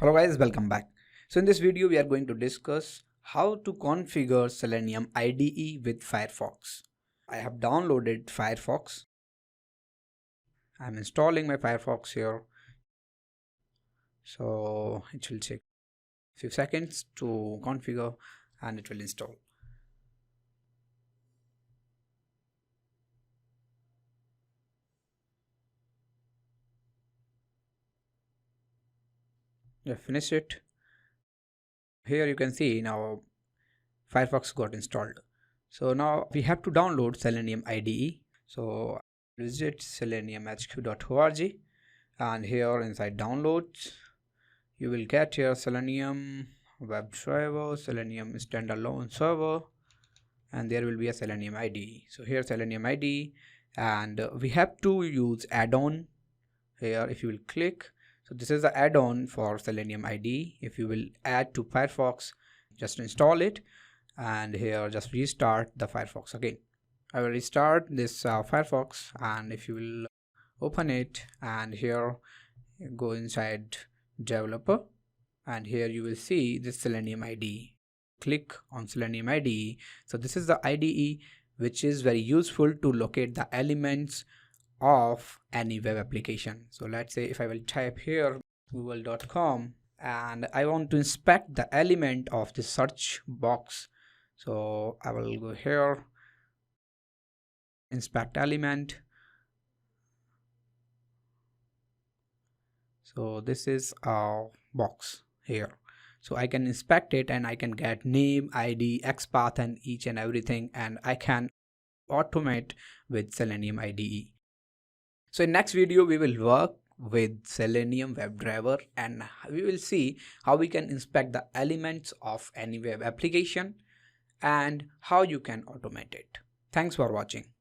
Hello guys, welcome back. So in this video we are going to discuss how to configure Selenium IDE with Firefox. I have downloaded Firefox. I'm installing my Firefox here. So it will take a few seconds to configure and it will install. Yeah, finish it. Here you can see now Firefox got installed. So now we have to download Selenium IDE. So visit seleniumhq.org and here inside downloads you will get here Selenium WebDriver, Selenium standalone server, and there will be a Selenium IDE. So here Selenium IDE, and we have to use add-on here. If you will click, so this is the add-on for Selenium IDE. If you will add to Firefox, just install it, and here just restart the Firefox again. I will restart this Firefox, and if you will open it, and here go inside developer, and here you will see this Selenium IDE. Click on Selenium IDE. So this is the IDE which is very useful to locate the elements of any web application. So let's say if I will type here google.com and I want to inspect the element of the search box. So I will go here, inspect element. So this is a box here. So I can inspect it and I can get name, ID, XPath and each and everything, and I can automate with Selenium IDE. So in next video we will work with Selenium WebDriver and we will see how we can inspect the elements of any web application and how you can automate it. Thanks for watching.